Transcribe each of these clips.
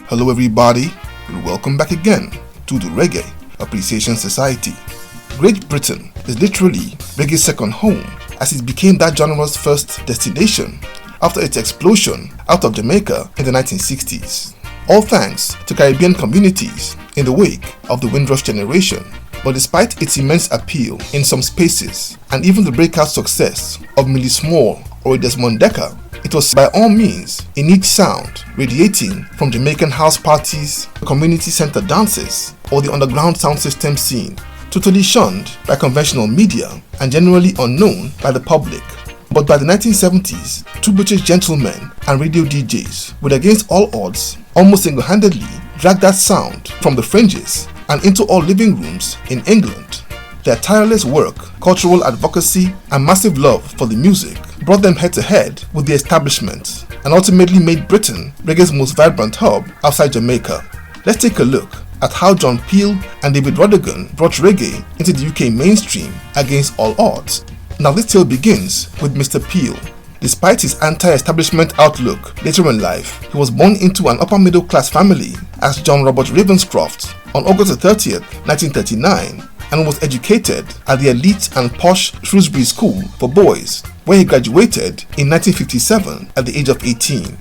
Hello everybody, and welcome back again to the Reggae Appreciation Society. Great Britain is literally reggae's second home, as it became that genre's first destination after its explosion out of Jamaica in the 1960s. All thanks to Caribbean communities in the wake of the Windrush generation. But despite its immense appeal in some spaces, and even the breakout success of Millie Small or Desmond Dekker, it was by all means a niche sound radiating from Jamaican house parties, community center dances, or the underground sound system scene, totally shunned by conventional media and generally unknown by the public. But by the 1970s, two British gentlemen and radio DJs would against all odds almost single-handedly drag that sound from the fringes and into all living rooms in England. Their tireless work, cultural advocacy, and massive love for the music brought them head-to-head with the establishment and ultimately made Britain reggae's most vibrant hub outside Jamaica. Let's take a look at how John Peel and David Rodigan brought reggae into the UK mainstream against all odds. Now this tale begins with Mr. Peel. Despite his anti-establishment outlook later in life, he was born into an upper-middle-class family as John Robert Ravenscroft on August 30th, 1939, and was educated at the elite and posh Shrewsbury School for Boys, where he graduated in 1957 at the age of 18.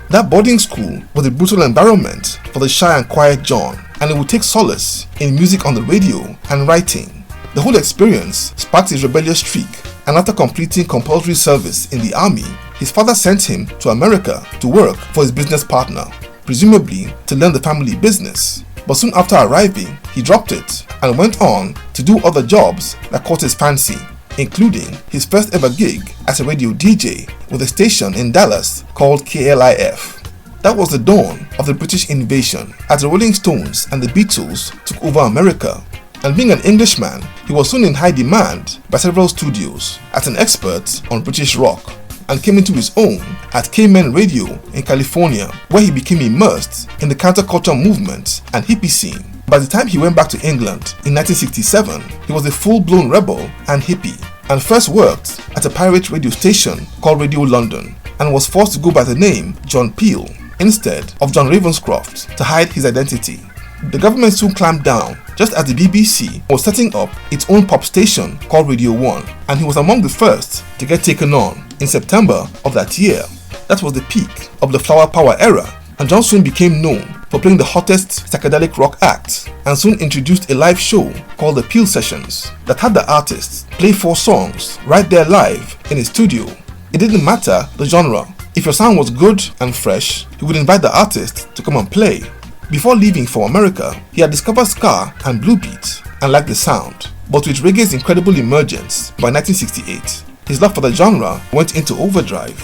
That boarding school was a brutal environment for the shy and quiet John, and he would take solace in music on the radio and writing. The whole experience sparked his rebellious streak, and after completing compulsory service in the army, his father sent him to America to work for his business partner, presumably to learn the family business. But soon after arriving, he dropped it and went on to do other jobs that caught his fancy, including his first ever gig as a radio DJ with a station in Dallas called KLIF. That was the dawn of the British invasion, as the Rolling Stones and the Beatles took over America. And being an Englishman, he was soon in high demand by several studios as an expert on British rock, and came into his own at Cayman Radio in California, where he became immersed in the counterculture movement and hippie scene. By the time he went back to England in 1967, he was a full-blown rebel and hippie, and first worked at a pirate radio station called Radio London, and was forced to go by the name John Peel instead of John Ravenscroft to hide his identity. The government soon clamped down just as the BBC was setting up its own pop station called Radio 1, and he was among the first to get taken on in September of that year. That was the peak of the Flower Power era, and John soon became known for playing the hottest psychedelic rock acts, and soon introduced a live show called the Peel Sessions that had the artists play 4 songs right there live in his studio. It didn't matter the genre. If your sound was good and fresh, he would invite the artist to come and play. Before leaving for America, he had discovered ska and blue beat and liked the sound. But with reggae's incredible emergence by 1968, his love for the genre went into overdrive.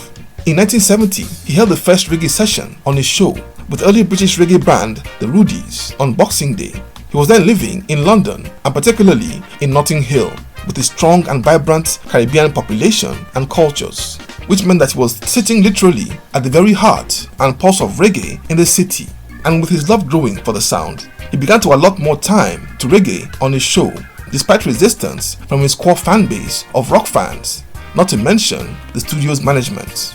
In 1970, he held the first reggae session on his show with early British reggae band the Rudies on Boxing Day. He was then living in London, and particularly in Notting Hill, with a strong and vibrant Caribbean population and cultures, which meant that he was sitting literally at the very heart and pulse of reggae in the city. And with his love growing for the sound, he began to allot more time to reggae on his show, despite resistance from his core fan base of rock fans, not to mention the studio's management.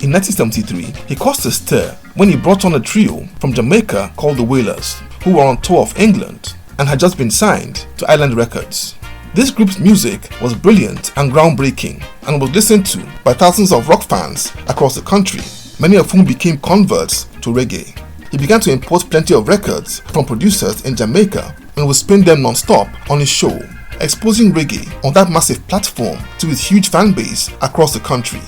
In 1973, he caused a stir when he brought on a trio from Jamaica called the Wailers, who were on tour of England and had just been signed to Island Records. This group's music was brilliant and groundbreaking, and was listened to by thousands of rock fans across the country, many of whom became converts to reggae. He began to import plenty of records from producers in Jamaica and would spin them non-stop on his show, exposing reggae on that massive platform to his huge fan base across the country.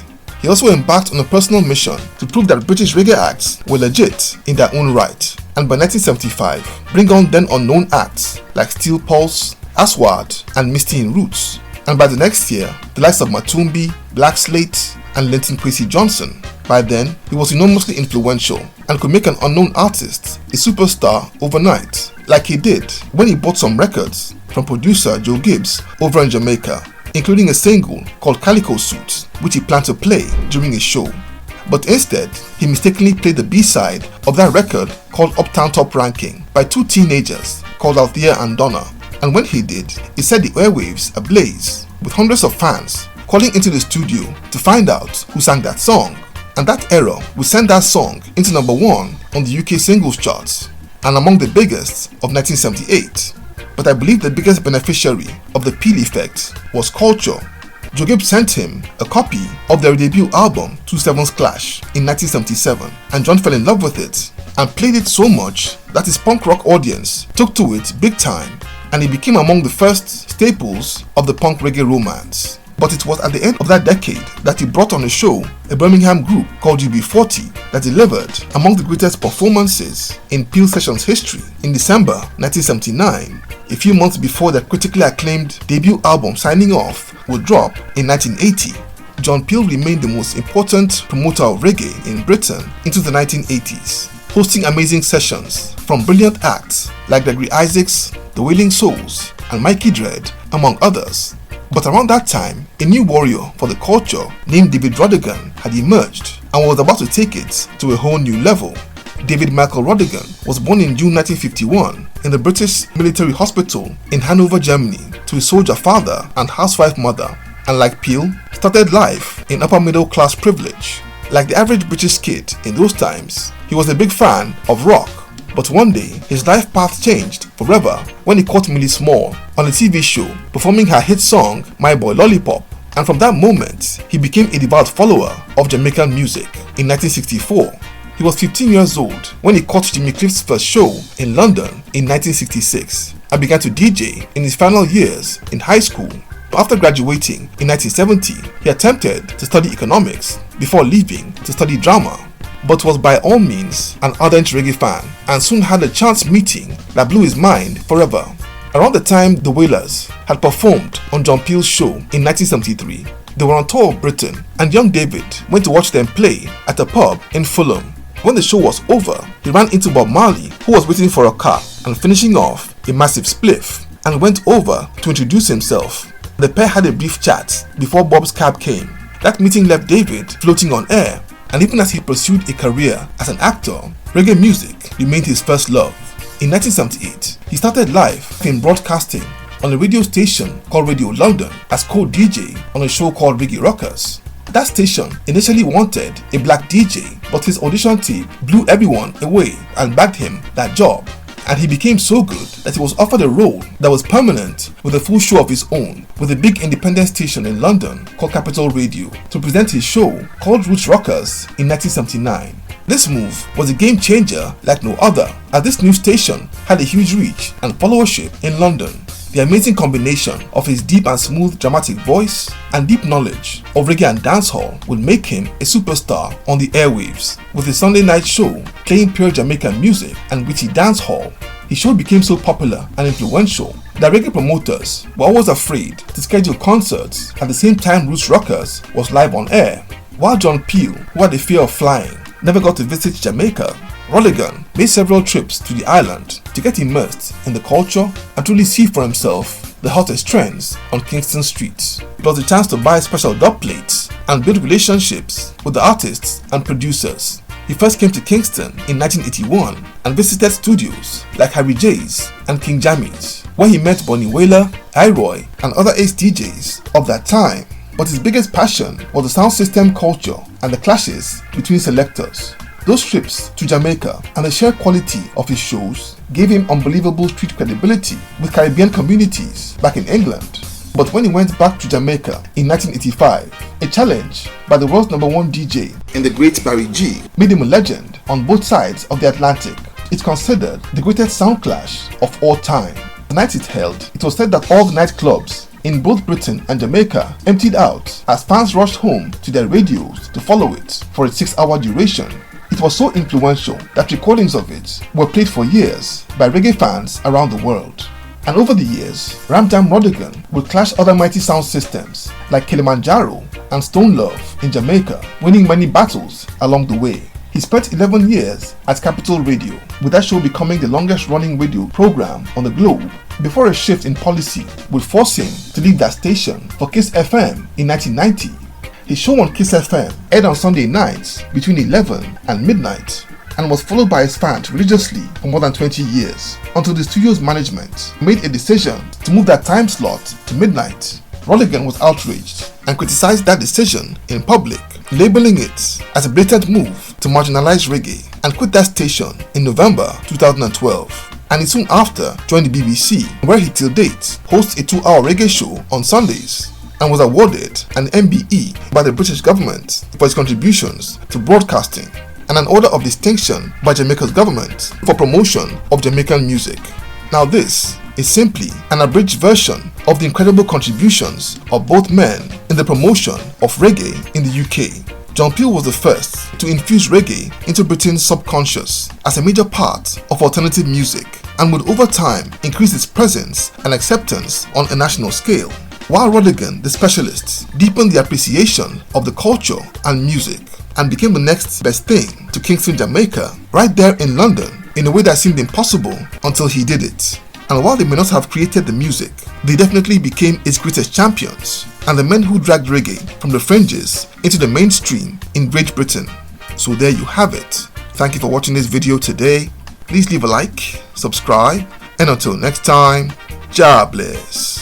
He also embarked on a personal mission to prove that British reggae acts were legit in their own right, and by 1975 bring on then unknown acts like Steel Pulse, Aswad and Misty in Roots, and by the next year the likes of Matumbi, Black Slate and Linton Kwesi Johnson. By then, he was enormously influential and could make an unknown artist a superstar overnight, like he did when he bought some records from producer Joe Gibbs over in Jamaica, including a single called Calico Suit, which he planned to play during his show. But instead, he mistakenly played the B-side of that record called Uptown Top Ranking by 2 teenagers called Althea and Donna, and when he did, it set the airwaves ablaze, with hundreds of fans calling into the studio to find out who sang that song. And that error would send that song into #1 on the UK singles charts and among the biggest of 1978. But I believe the biggest beneficiary of the Peel effect was Culture. Joe Gibbs sent him a copy of their debut album 27's Clash in 1977, and John fell in love with it and played it so much that his punk rock audience took to it big time, and it became among the first staples of the punk reggae romance. But it was at the end of that decade that he brought on a show a Birmingham group called UB40 that delivered among the greatest performances in Peel Sessions history. In December 1979, a few months before their critically acclaimed debut album Signing Off would drop in 1980, John Peel remained the most important promoter of reggae in Britain into the 1980s, hosting amazing sessions from brilliant acts like Gregory Isaacs, The Wailing Souls, and Mikey Dread, among others. But around that time, a new warrior for the culture named David Rodigan had emerged and was about to take it to a whole new level. David Michael Rodigan was born in June 1951 in the British Military Hospital in Hanover, Germany, to a soldier father and housewife mother, and like Peel, started life in upper middle class privilege. Like the average British kid in those times, he was a big fan of rock. But one day, his life path changed forever when he caught Millie Small on a TV show performing her hit song My Boy Lollipop, and from that moment, he became a devout follower of Jamaican music. In 1964, he was 15 years old when he caught Jimmy Cliff's first show in London in 1966 and began to DJ in his final years in high school. But after graduating in 1970, he attempted to study economics before leaving to study drama, but was by all means an ardent reggae fan and soon had a chance meeting that blew his mind forever. Around the time the Wailers had performed on John Peel's show in 1973, they were on tour of Britain, and young David went to watch them play at a pub in Fulham. When the show was over, he ran into Bob Marley, who was waiting for a car and finishing off a massive spliff, and went over to introduce himself. The pair had a brief chat before Bob's cab came. That meeting left David floating on air, and even as he pursued a career as an actor, reggae music remained his first love. In 1978, he started life in broadcasting on a radio station called Radio London as co-DJ on a show called Reggae Rockers. That station initially wanted a black DJ, but his audition tape blew everyone away and bagged him that job. And he became so good that he was offered a role that was permanent with a full show of his own with a big independent station in London called Capital Radio to present his show called Roots Rockers in 1979. This move was a game changer like no other, as this new station had a huge reach and followership in London. The amazing combination of his deep and smooth dramatic voice and deep knowledge of reggae and dancehall would make him a superstar on the airwaves. With his Sunday night show playing pure Jamaican music and witty dancehall, his show became so popular and influential that reggae promoters were always afraid to schedule concerts at the same time Roots Rockers was live on air. While John Peel, who had a fear of flying, never got to visit Jamaica, Rodigan made several trips to the island to get immersed in the culture and truly see for himself the hottest trends on Kingston streets. It was a chance to buy special dub plates and build relationships with the artists and producers. He first came to Kingston in 1981 and visited studios like Harry J's and King Jammy's, where he met Bonnie Wailer, Iroy, and other ace DJs of that time. But his biggest passion was the sound system culture and the clashes between selectors. Those trips to Jamaica and the sheer quality of his shows gave him unbelievable street credibility with Caribbean communities back in England. But when he went back to Jamaica in 1985, a challenge by the world's #1 DJ in the great Barry G made him a legend on both sides of the Atlantic. It's considered the greatest sound clash of all time. The night it held, it was said that all the nightclubs in both Britain and Jamaica emptied out as fans rushed home to their radios to follow it for its 6-hour duration. It was so influential that recordings of it were played for years by reggae fans around the world. And over the years, Ram Jam Rodigan would clash other mighty sound systems like Kilimanjaro and Stone Love in Jamaica, winning many battles along the way. He spent 11 years at Capital Radio, with that show becoming the longest running radio program on the globe, before a shift in policy would force him to leave that station for Kiss FM in 1990. His show on Kiss FM aired on Sunday nights between 11 and midnight and was followed by his fans religiously for more than 20 years, until the studio's management made a decision to move that time slot to midnight. Rodigan was outraged and criticized that decision in public, labeling it as a blatant move to marginalize reggae, and quit that station in November 2012. And he soon after joined the BBC, where he till date hosts a 2-hour reggae show on Sundays, and was awarded an MBE by the British government for his contributions to broadcasting, and an Order of Distinction by Jamaica's government for promotion of Jamaican music. Now this is simply an abridged version of the incredible contributions of both men in the promotion of reggae in the UK. John Peel was the first to infuse reggae into Britain's subconscious as a major part of alternative music, and would over time increase its presence and acceptance on a national scale, while Rodigan, the specialist, deepened the appreciation of the culture and music, and became the next best thing to Kingston, Jamaica, right there in London, in a way that seemed impossible until he did it. And while they may not have created the music, they definitely became its greatest champions, and the men who dragged reggae from the fringes into the mainstream in Great Britain. So there you have it. Thank you for watching this video today. Please leave a like, subscribe, and until next time, Jah bless.